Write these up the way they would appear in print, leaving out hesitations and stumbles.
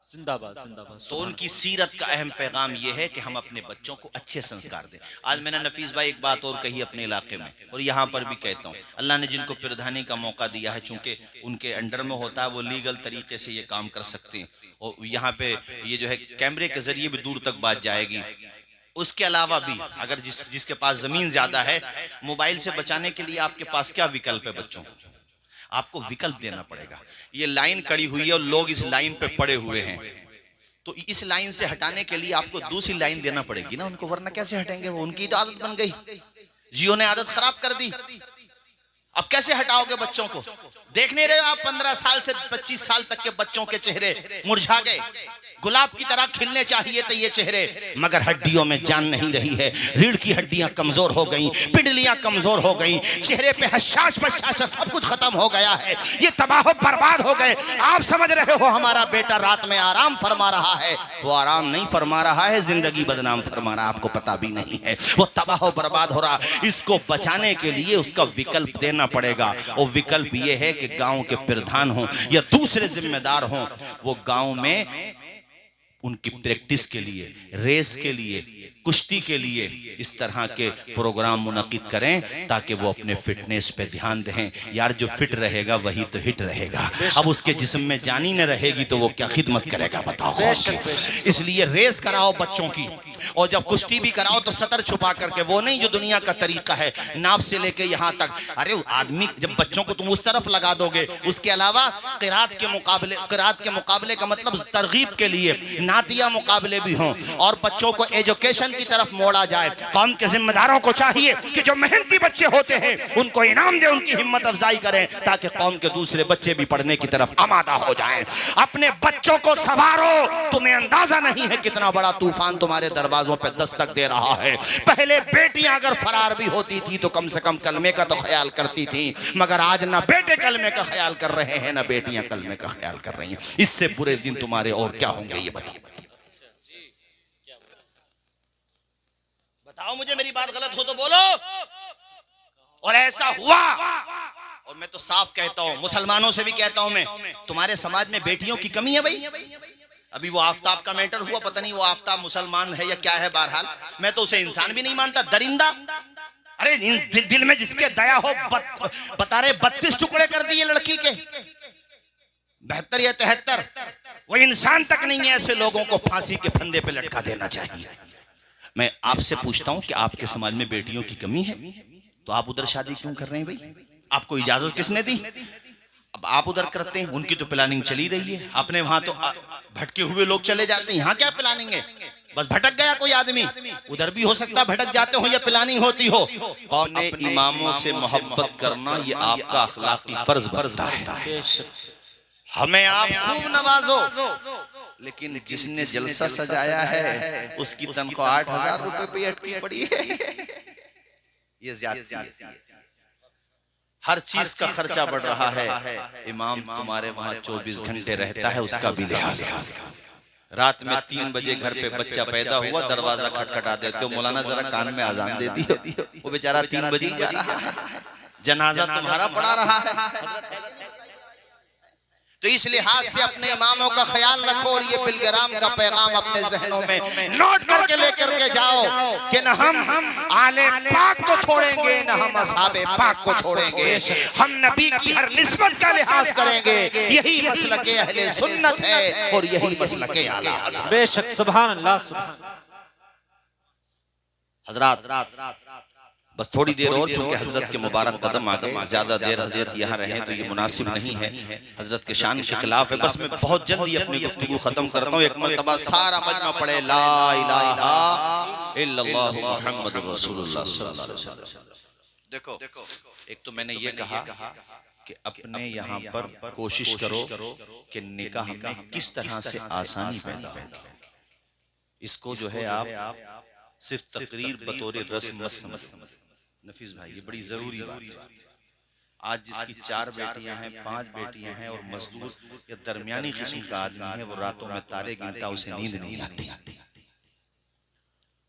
जिंदाबाद जिंदाबाद। तो उनकी सीरत का अहम पैगाम यह है कि हम अपने बच्चों को अच्छे संस्कार दें। आज मैंने नफीस भाई एक बात और कही अपने इलाके में, और यहाँ पर भी कहता हूँ, अल्लाह ने जिनको प्रधानी का मौका दिया है, चूंकि उनके अंडर में होता है, वो लीगल तरीके से ये काम कर सकते हैं, और यहाँ पे ये जो है कैमरे के जरिए भी दूर तक बात जाएगी। उसके अलावा भी अगर जिसके पास जमीन ज्यादा है, मोबाइल से बचाने के लिए आपके पास क्या विकल्प है? बच्चों को आपको विकल्प देना पड़ेगा। ये लाइन खड़ी हुई है और लोग इस लाइन पे पड़े हुए हैं, तो इस लाइन से हटाने के लिए आपको दूसरी लाइन देना पड़ेगी ना उनको, वरना कैसे हटेंगे वो? उनकी तो आदत बन गई, जियो ने आदत खराब कर दी। अब कैसे हटाओगे बच्चों को? देख नहीं रहे हो आप 15 साल से 25 साल तक के बच्चों के चेहरे मुरझा गए, गुलाब की तरह खिलने चाहिए थे ये चेहरे, मगर हड्डियों में जान नहीं रही है। रीढ़ की हड्डियां कमजोर हो गई, पिंडलियां कमजोर हो गई, चेहरे पे हशाश बशाश सब कुछ खत्म हो गया है, ये तबाह बर्बाद हो गए। आप समझ रहे हो हमारा बेटा रात में आराम फरमा रहा है, वो आराम नहीं फरमा रहा है, जिंदगी बदनाम फरमा रहा, आपको पता भी नहीं है, वो तबाह बर्बाद हो रहा। इसको बचाने के लिए उसका विकल्प देना पड़ेगा, और विकल्प ये है कि गांव के प्रधान हो या दूसरे जिम्मेदार हो, वो गांव में उनकी प्रैक्टिस के लिए, रेस के लिए, कुश्ती के लिए इस तरह के प्रोग्राम मुनक्किद करें, ताकि वो अपने फिटनेस पे ध्यान दें। यार जो फिट रहेगा वही तो हिट रहेगा। अब उसके जिस्म में जानी न रहेगी तो वो क्या खिदमत करेगा बताओ? इसलिए रेस कराओ बच्चों की, और जब कुश्ती भी कराओ तो सतर छुपा करके, वो नहीं जो दुनिया का तरीका है नाव से लेके यहाँ तक। अरे आदमी जब बच्चों को तुम उस तरफ लगा दोगे, उसके अलावा किरात के मुकाबले का मतलब तरगीब के लिए नातिया मुकाबले भी हों, और बच्चों को एजुकेशन की तरफ मोड़ा जाए। कौम के जिम्मेदारों को चाहिए कि जो मेहनती बच्चे होते हैं उनको इनाम दे, उनकी हिम्मत अफजाई करें, ताकि कौम के दूसरे बच्चे भी पढ़ने की तरफ आमादा हो जाएं। अपने बच्चों को संवारो, तुम्हें अंदाजा नहीं है कितना बड़ा तूफान तुम्हारे दरवाजों पे दस्तक दे रहा है। पहले बेटियां अगर फरार भी होती थी तो कम से कम कलमे का तो ख्याल करती थी, मगर आज ना बेटे कलमे का ख्याल कर रहे हैं, ना बेटियां कलमे का ख्याल कर रही हैं। इससे बुरे दिन तुम्हारे और क्या होंगे ये बताओ? बताओ मुझे, मेरी बात गलत हो तो बोलो। और ऐसा हुआ, और मैं तो साफ कहता हूं, मुसलमानों से भी कहता हूं मैं, तुम्हारे समाज में बेटियों की कमी है भाई। अभी वो आफ्ताब का मैटर हुआ, पता नहीं वो आफ्ताब मुसलमान है या क्या है, बहरहाल मैं तो उसे इंसान भी नहीं मानता, दरिंदा। अरे दिल में जिसके दया हो, बता रहे 32 टुकड़े कर दिए लड़की के, 72 या 73, वो इंसान तक नहीं है। ऐसे लोगों को फांसी के फंदे पे लटका देना चाहिए। मैं आपसे पूछता हूं कि आपके समाज में बेटियों की कमी है तो आप उधर शादी क्यों कर रहे हैं भाई? आपको इजाजत किसने दी? अब आप उधर करते हैं, उनकी तो प्लानिंग चली रही है, अपने वहां तो भटके हुए लोग चले जाते हैं, यहाँ क्या प्लानिंग है? बस भटक गया कोई आदमी, उधर भी हो सकता है भटक जाते हो या प्लानिंग होती हो। कौन इमामों से मोहब्बत करना ये आपका अखलाकी फर्ज बनता है। हमें आप खूब नवाजो, लेकिन जिसने जलसा सजाया है उसकी तनख्वाह 8,000 रुपए पे अटकी पड़ी है, ये ज्यादती है। हर चीज का खर्चा बढ़ रहा है। इमाम तुम्हारे वहां 24 घंटे रहता है, उसका भी लिहाज कर। रात में 3 बजे घर पे बच्चा पैदा हुआ, दरवाजा खटखटा देते हो, मौलाना जरा कान में अजान दे दी, वो बेचारा 3 बजे ही जा रहा है, जनाजा तुम्हारा पड़ा रहा है। तो इस लिहाज से अपने इमामों का ख्याल रखो, और ये बिलगराम का पैगाम अपने जहनों में नोट करके लेकर के जाओ कि न हम आले पाक को छोड़ेंगे, न हम असहाबे पाक को छोड़ेंगे। हम नबी की हर निस्बत का लिहाज करेंगे। यही मसलके अहले सुन्नत है और यही मसलके आला हज़रत। बेशक, सुभान अल्लाह, सुभान। हजरात बस थोड़ी देर और, चूंकि हजरत के मुबारक कदम आ गए, ज्यादा देर हजरत यहाँ रहे तो ये मुनासिब नहीं है, हजरत के शान के खिलाफ है। बस मैं बहुत जल्दी अपनी गुफ्तगू खत्म करता हूँ। एक मरतबा सारा मजमा पढ़े ला इलाहा इल्लल्लाह मुहम्मदुर रसूलुल्लाह सल्लल्लाहु अलैहि वसल्लम। देखो, एक तो मैंने ये कहा कि अपने यहाँ पर कोशिश करो कि निकाह में किस तरह से आसानी पैदा हो। इसको जो है आप सिर्फ तकरीर बतौर रस्म मत समझो। नफीस भाई, ये बड़ी जरूरी बात है। आज जिसकी 4 बेटियां हैं, 5 बेटियां हैं, और मजदूर या दरमियानी किस्म का आदमी है, वो रातों में तारे गिनता, उसे नींद नहीं आती,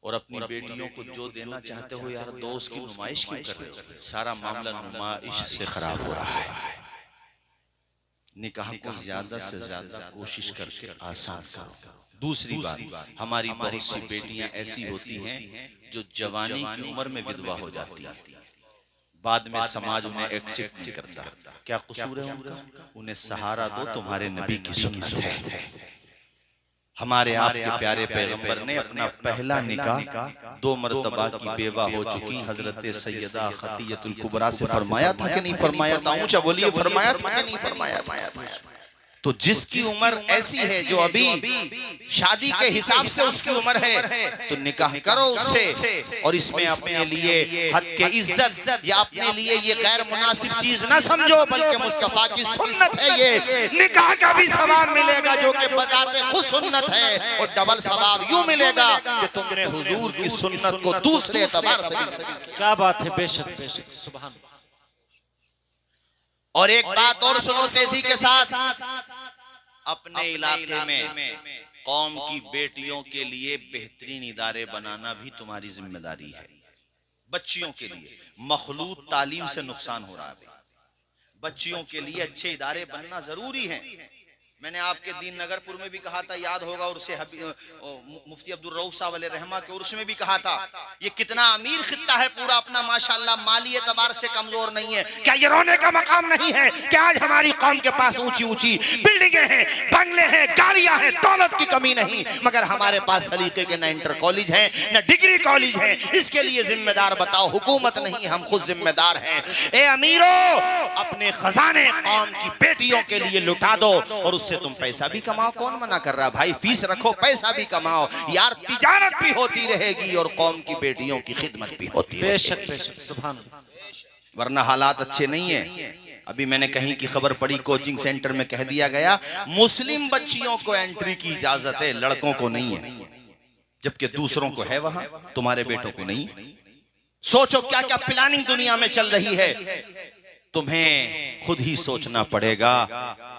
और अपनी बेटियों को जो देना चाहते हो यार, दो उसकी नुमाइश क्यों कर रहे हो? सारा मामला नुमाइश से खराब हो रहा है। निकाह को ज्यादा से ज्यादा कोशिश करके आसान करो। दूसरी बात, हमारी बहुत सी बेटियां ऐसी होती हैं जो जवानी की उम्र में विधवा हो जाती हैं, बाद में समाज उन्हें एक्सेप्ट नहीं करता। क्या कसूर है उनका? उन्हें सहारा दो, तुम्हारे नबी की सुन्नत है। हमारे आपके प्यारे पैगंबर ने अपना पहला निकाह 2 मरतबा की बेवा हो चुकी हजरत सैयदा खतीयतुल कुबरा से फरमाया था कि नहीं फरमाया था? ऊंचा बोलिए, फरमाया था कि नहीं फरमाया था? तो जिसकी उम्र ऐसी है जो अभी शादी के हिसाब से उसकी उम्र है, तो निकाह करो उससे। और इसमें अपने लिए हद के इज्जत या अपने लिए ये गैर मुनासिब चीज ना समझो, बल्कि मुस्तफा की सुन्नत है ये। निकाह का भी सवाब मिलेगा जो कि बजाते खुद सुन्नत है, और डबल सवाब यूं मिलेगा कि तुमने हुजूर की सुन्नत को दूसरे एतबार से भी। क्या बात है, बेशक बेशक, सुभान। और एक बात और सुनो तेजी के साथ, अपने इलाके में कौम की बेटियों के लिए बेहतरीन इदारे बनाना भी तुम्हारी जिम्मेदारी है। बच्चियों के लिए मखलूत तालीम से नुकसान हो रहा है, बच्चियों के लिए अच्छे इदारे बनना जरूरी है। मैंने आपके दीन नगरपुर में भी कहा था, याद होगा, और से मुफ्ती अब्दुल रऊफ साहब अलैहि रहमा के उर्स में भी कहा था, ये कितना अमीर खित्ता है पूरा अपना, माशाअल्लाह माली एतबार से कमजोर नहीं है। क्या ये रोने का मकाम नहीं है कि आज हमारी कौम के पास ऊंची ऊंची बिल्डिंगें हैं, बंगले हैं, गाड़ियां हैं, दौलत की कमी नहीं, मगर हमारे पास सलीके के न इंटर कॉलेज है न डिग्री कॉलेज है। इसके लिए जिम्मेदार बताओ हुकूमत नहीं, हम खुद जिम्मेदार हैं। ए अमीरों, अपने खजाने कौम की बेटियों के लिए लुटा दो, और उससे तुम पैसा भी कमाओ। कौन मना कर रहा भाई? फीस रखो, पैसा भी कमाओ यार, तिजारत भी होती रहेगी और कौम की बेटियों की खिदमत भी होती रहेगी। बेशक बेशक, सुभान। वरना हालात अच्छे नहीं है। अभी मैंने कहीं की खबर पढ़ी, कोचिंग सेंटर में कह दिया गया मुस्लिम बच्चियों को एंट्री की इजाजत है, लड़कों को नहीं है, जबकि दूसरों को है वहां, तुम्हारे बेटों को नहीं। सोचो क्या क्या प्लानिंग दुनिया में चल रही है। तुम्हें खुद ही सोचना पड़ेगा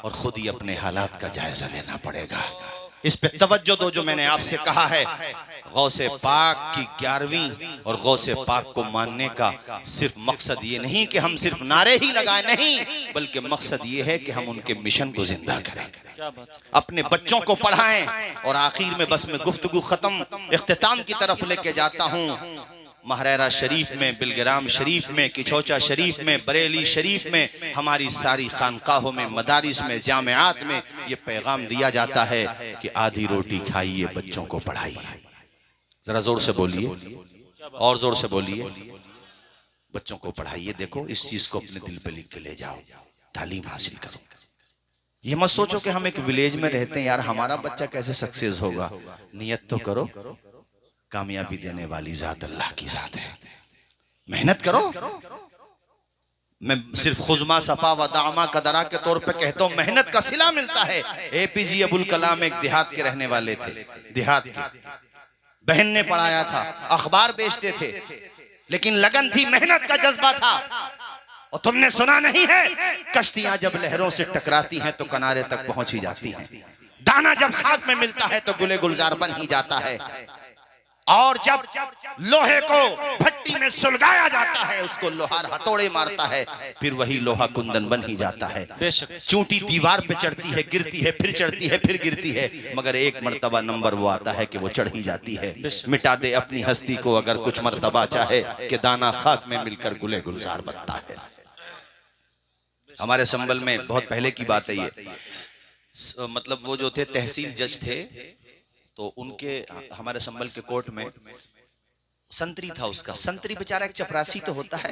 और खुद ही अपने हालात का जायजा लेना पड़ेगा। इस पे तवज्जो दो जो मैंने आपसे कहा है। गौसे पाक की 11वीं और गौसे पाक को मानने का सिर्फ मकसद ये नहीं कि हम सिर्फ नारे ही लगाएं, नहीं, बल्कि मकसद ये है कि हम उनके मिशन को जिंदा करें, अपने बच्चों को पढ़ाएं। और आखिर में बस मैं गुफ्तगू खत्म इख्तिताम की तरफ लेके जाता हूँ। महरेरा शरीफ में, बिलग्राम शरीफ में, किचौचा शरीफ में, बरेली शरीफ में, हमारी सारी खानकाहों में, मदारिस में, जामियात में ये पैगाम दिया जाता है कि आधी रोटी खाइए, बच्चों को पढ़ाइए। जरा जोर से बोलिए, और जोर से बोलिए, बच्चों को पढ़ाइए। देखो, इस चीज को अपने दिल पे लिख के ले जाओ, तालीम हासिल करो। ये मत सोचो कि हम एक विलेज में रहते हैं यार, हमारा बच्चा कैसे सक्सेस होगा। नियत तो करो, कामयाबी देने वाली जात अल्लाह की जात है। मेहनत करो। मैं सिर्फ खुजमा सफा व दामा कदरा के तौर पे कहता हूं, मेहनत का सिला मिलता है। एपीजे अबुल कलाम एक देहात के रहने वाले थे, देहात के, बहन ने पढ़ाया था, अखबार बेचते थे, लेकिन लगन थी, मेहनत का जज्बा था। और तुमने सुना नहीं है, कश्तियां जब लहरों से टकराती हैं तो किनारे तक पहुंच ही जाती हैं। दाना जब खाक में मिलता है तो गुले गुलजार बन ही जाता है। और जब लोहे को भट्टी में सुलगाया जाता है, उसको लोहार हथौड़े मारता है, फिर वही लोहा कुंदन बन ही जाता है। चूंटी दीवार पे चढ़ती है, गिरती है, फिर चढ़ती है, फिर गिरती है, मगर एक मर्तबा नंबर वो आता है कि वो चढ़ ही जाती है। मिटा दे अपनी हस्ती को अगर कुछ मर्तबा चाहे, कि दाना खाक में मिलकर गुले गुलजार बनता है। हमारे संभल में बहुत पहले की बात है ये, मतलब वो जो थे तहसील जज थे, तो उनके हमारे संभल के कोर्ट में संतरी था। उसका संतरी बेचारा एक चपरासी तो होता है।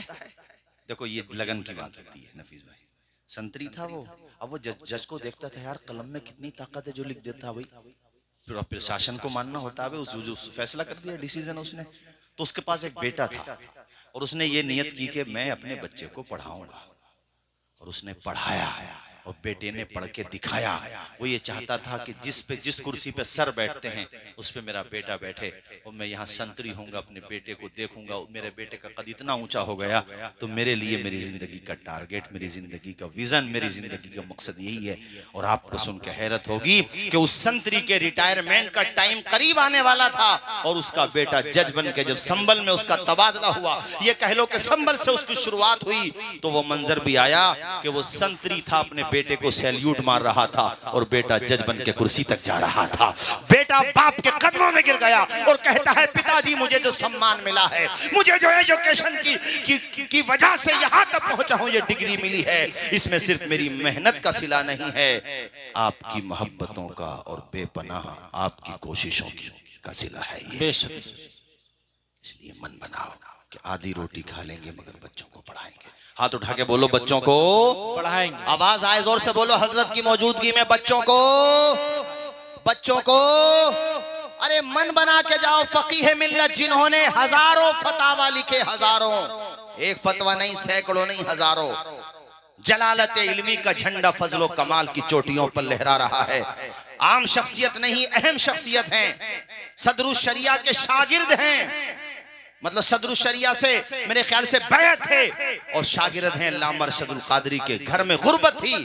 देखो ये लगन की बात होती है नफीस भाई। संतरी था वो। अब वो जज को देखता था, यार कलम में कितनी ताकत है जो लिख देता भाई। फिर प्रशासन को मानना होता है, उस फैसला कर दिया, डिसीजन उसने। तो उसके पास एक बेटा था और उसने ये नियत की कि मैं अपने बच्चे को पढ़ाऊंगा, और उसने पढ़ाया और बेटे ने पढ़ के दिखाया। वो ये चाहता था कि जिस कुर्सी पे सर बैठते हैं उस पे मेरा बेटा बैठे, और मैं यहाँ संतरी होऊंगा, अपने बेटे को देखूंगा। मेरे बेटे का कद इतना ऊंचा हो गया तो मेरे लिए मेरी जिंदगी का टारगेट, मेरी जिंदगी का विजन, मेरी जिंदगी का मकसद यही है। और आपको सुन के हैरत होगी कि उस संतरी के रिटायरमेंट का टाइम करीब आने वाला था और उसका बेटा जज बन के जब संभल में उसका तबादला हुआ, ये कह लो कि संभल से उसकी शुरुआत हुई, तो वो मंजर भी आया कि वो संतरी था, अपने बेटे को सैल्यूट मार रहा था और बेटा जज बन के कुर्सी तक जा रहा था। बेटा बाप के कदमों में गिर गया और कहता है पिताजी मुझे जो सम्मान मिला है, मुझे जो एजुकेशन की वजह से यहाँ तक पहुंचा हूँ, ये डिग्री मिली है, इसमें सिर्फ मेरी मेहनत का सिला नहीं है, आपकी मोहब्बतों का और बेपनाह आपकी कोशिशों का सिला है ये। बेशक। इसलिए मन बनाओ कि आधी रोटी खा लेंगे मगर बच्चों को पढ़ाएंगे। हाथ उठा के बोलो बच्चों को पढ़ाएंगे। आवाज आए जोर से बोलो हजरत की मौजूदगी में बच्चों को अरे मन बना के जाओ। फकीह मिल्लत जिन्होंने हजारों फतावा लिखे, हजारों, एक फतवा नहीं, सैकड़ों नहीं, हजारों। जलालत इल्मी का झंडा फजलो कमाल की चोटियों पर लहरा रहा है। आम शख्सियत नहीं, अहम शख्सियत हैं। सदरुश शरिया के शागिर्द हैं, मतलब सदरुश शरिया से मेरे ख्याल से बैत थे और शागिर्द हैं अल्लामा अरशदुल कादरी के। घर में गुर्बत थी,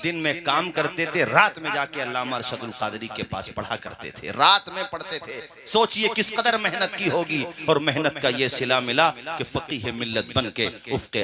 दिन में काम करते थे, रात में जाके अल्लामा अरशदुल कादरी के पास पढ़ा करते थे, रात में पढ़ते थे। सोचिए किस कदर मेहनत की होगी और मेहनत का ये सिला मिला कि फकीह मिल्लत बन के उफ़्क़े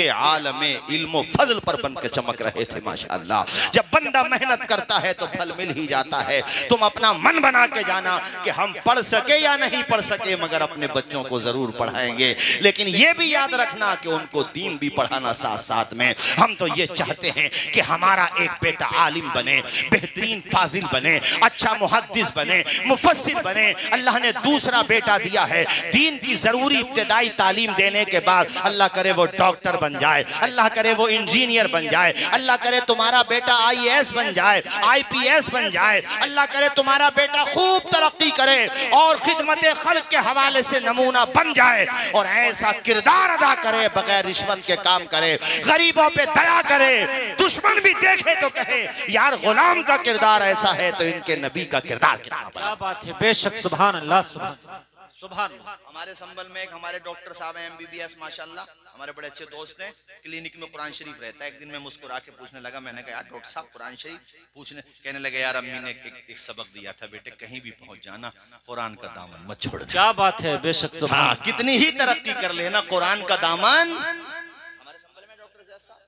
आलमे इल्म फजल पर बन के चमक रहे थे माशाअल्लाह। जब बंदा मेहनत करता है तो फल मिल ही जाता है। तुम अपना मन बना के जाना कि हम पढ़ सके या नहीं पढ़ सके मगर अपने बच्चों को जरूर पढ़ाएंगे, लेकिन ये भी याद रखना कि उनको दीन भी पढ़ाना साथ साथ में। हम तो ये चाहते हैं कि हमारा एक बेटा आलिम बने, बेहतरीन फाजिल बने, अच्छा मुहद्दिस बने, मुफस्सिर बने। अल्लाह ने दूसरा बेटा दिया है, दीन की जरूरी इब्तिदाई तालीम देने के बाद अल्लाह करे वो डॉक्टर बन जाए, अल्लाह करे वो इंजीनियर बन जाए, अल्लाह करे तुम्हारा बेटा IAS बन जाए, IPS बन जाए, अल्लाह करे तुम्हारा बेटा खूब तरक्की करे और खिदमत खल्क के हवाले से नमूना बन जाए और ऐसा किरदार अदा करे, बगैर रिश्वत के काम करे, गरीबों पे दया करे, दुश्मन भी देखे तो कहे यार गुलाम का किरदार ऐसा है तो इनके नबी का किरदार कितना बड़ा। क्या बात है, बेशक, सुभान अल्लाह, सुभान। हमारे संबल में एक हमारे डॉक्टर साहब हैं MBBS माशाल्लाह, हमारे बड़े अच्छे दोस्त हैं। क्लिनिक में कुरान शरीफ रहता है। एक दिन मैं मुस्कुरा के पूछने लगा, मैंने कहा यार डॉक्टर साहब कुरान शरीफ पूछने, कहने लगे यार अम्मी ने एक सबक दिया था बेटे, कहीं भी पहुंच जाना कुरान का दामन मत छोड़। क्या बात है, बेशक, सुभान। कितनी ही तरक्की कर लेना कुरान का दामन। हमारे संबल में डॉक्टर जैद साहब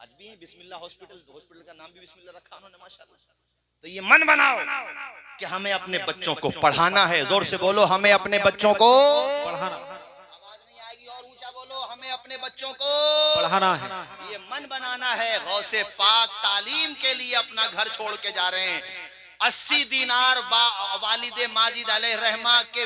आज भी बिस्मिल्लाह हॉस्पिटल का नाम भी बिस्मिल्लाह रखा उन्होंने माशाल्लाह। तो ये मन बनाओ कि हमें अपने बच्चों को पढ़ाना है। जोर से बोलो हमें अपने बच्चों को पढ़ाना। आवाज नहीं आएगी और ऊंचा बोलो, हमें अपने बच्चों को पढ़ाना है। ये मन बनाना है। गौसे पाक तालीम के लिए अपना घर छोड़ के जा रहे हैं। 80 दीनार वालिदे माजिद अलैहिर्रहमा के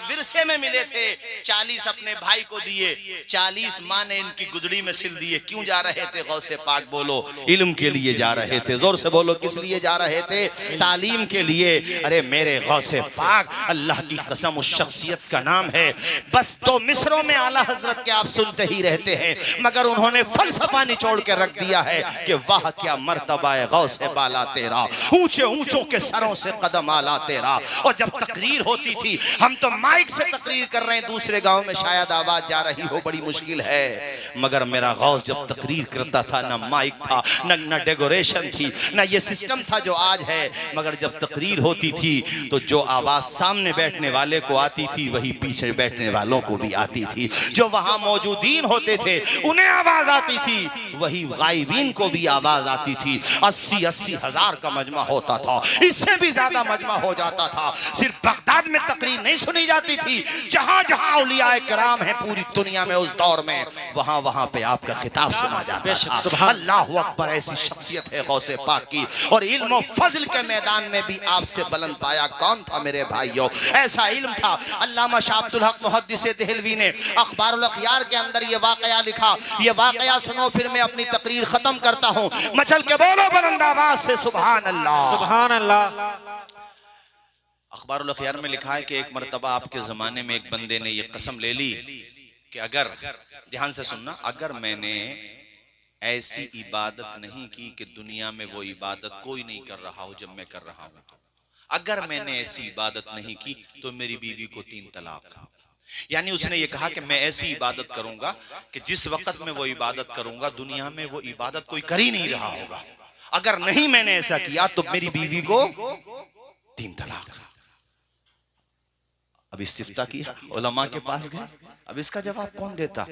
विरसे में मिले थे, 40 अपने भाई को दिए, 40 माँ ने इनकी गुदड़ी में सिल दिए। क्यों जा रहे थे? गौसे पाक बोलो इल्म के लिए जा रहे थे। जोर से बोलो किस लिए जा रहे थे? तालीम के लिए। अरे मेरे गौसे पाक, अल्लाह की कसम उस शख्सियत का नाम है, बस 2 मिसरों में आला हजरत के आप सुनते ही रहते हैं, मगर उन्होंने फलसफा निचोड़ के रख दिया है कि वाह क्या मर्तबा है गौसे बाला तेरा, ऊंचे ऊंचों के सरों से कदम आला तेरा। और जब तकरीर होती थी, हम तो माइक से तकरीर कर रहे हैं, दूसरे गांव में शायद आवाज जा रही हो, बड़ी मुश्किल है, मगर मेरा गौस जब तकरीर करता था ना माइक था, न डेकोरेशन थी, ना ये सिस्टम था जो आज है, मगर जब तकरीर होती थी तो जो आवाज सामने बैठने वाले को आती थी वही पीछे बैठने वालों को भी आती थी। जो वहां मौजूदीन होते थे उन्हें आवाज आती थी, वही गायबीन को भी आवाज आती थी। 80-80 हजार का मजमा होता था, इससे भी ज्यादा मजमा हो जाता था। सिर्फ बगदाद में तकरीर नहीं सुनी जाती थी, जहां जहां औलियाए किराम है पूरी दुनिया में उस दौर में, वहां वहां पे आपका खिताब सुना जाता था। अल्लाह अकबर, ऐसी शख्सियत है गौसे पाक की। और इल्म फजल के मैदान में भी आपसे बुलंद पाया कौन था मेरे भाइयों? ऐसा इल्म था। अल्लामा शाह अब्दुल हक मुहद्दिस देहलवी ने अखबारुल अखयार के अंदर ये वाकया लिखा। ये वाकया सुनो फिर मैं अपनी तकरीर खत्म करता हूँ। मचल के बोलो बुलंद आवाज से सुभान अल्लाह, सुभान अल्लाह। अखबारुल अखयार में लिखा है कि एक मर्तबा आपके जमाने में एक बंदे ने ये कसम ले ली कि अगर, ध्यान से सुनना, अगर मैंने ऐसी इबादत नहीं की कि दुनिया में वो इबादत कोई नहीं कर रहा हो जब मैं कर रहा हूं, तो अगर मैंने ऐसी इबादत नहीं की तो मेरी बीवी को 3 तलाक। यानी उसने ये कहा कि मैं ऐसी इबादत करूंगा कि जिस वक्त में वो इबादत करूंगा दुनिया में वो इबादत कोई कर ही नहीं रहा होगा। अगर नहीं मैंने ऐसा किया तो मेरी बीवी को 3 तलाक। अब इस्तिफ्ता किया, उलमा के पास गए, अब इसका जवाब कौन देता?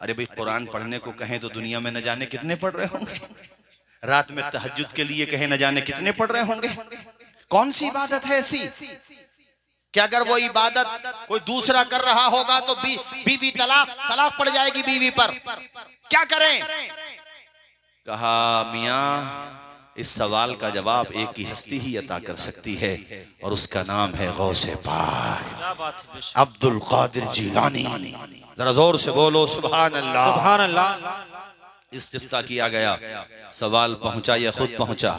अरे भाई कुरान पढ़ने को कहें तो दुनिया में न जाने कितने पढ़ रहे होंगे, रात में तहज्जुद के लिए कहे न जाने कितने पढ़ रहे होंगे। कौन सी इबादत है ऐसी कि अगर वो इबादत कोई दूसरा कर रहा होगा तो बीवी तलाक पड़ जाएगी बीवी पर, क्या करें? कहा मियां, इस सवाल का जवाब एक ही हस्ती ही अता कर सकती है और उसका नाम है गौसे पाक क्या बात है बेशक अब्दुल कादिर जिलानी। जरा जोर से बोलो सुभान अल्लाह। सुभान अल्लाह। इस्तिफ्ता किया गया, सवाल पहुंचा या खुद पहुंचा?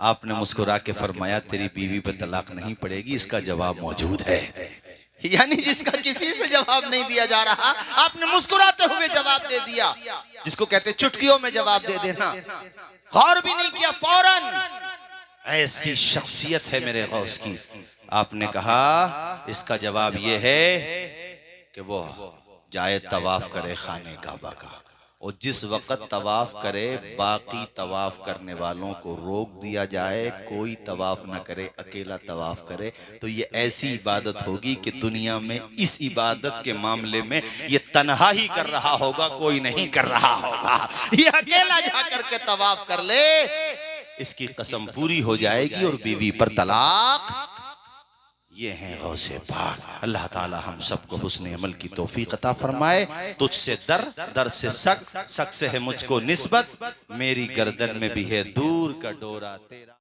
आपने मुस्कुरा के फरमाया तेरी बीवी पे तलाक नहीं पड़ेगी, इसका जवाब मौजूद है। यानी जिसका किसी से जवाब नहीं दिया जा रहा, आपने मुस्कुराते हुए जवाब दे दिया, जिसको कहते चुटकियों में जवाब दे देना, गौर भी नहीं किया, फौरन। ऐसी शख्सियत है मेरे गौस की। आपने कहा इसका जवाब यह है कि वो जाए तवाफ करे खाने काबा का, और जिस वक्त तवाफ करे बाकी तवाफ करने वालों को रोक दिया जाए, कोई तवाफ ना करे, अकेला तवाफ करे, तो ये ऐसी इबादत होगी कि दुनिया में इस इबादत के मामले में ये तन्हा ही कर रहा होगा, कोई नहीं कर रहा होगा। ये अकेला जाकर के तवाफ कर ले, इसकी कसम पूरी हो जाएगी और बीवी पर तलाक। ये हैं गौसे पाक। अल्लाह ताला हम सबको हुस्न अमल की तौफीक अता फरमाए। तुझसे दर से सक से है मुझको निस्बत, मेरी गर्दन में भी है दूर का डोरा तेरा।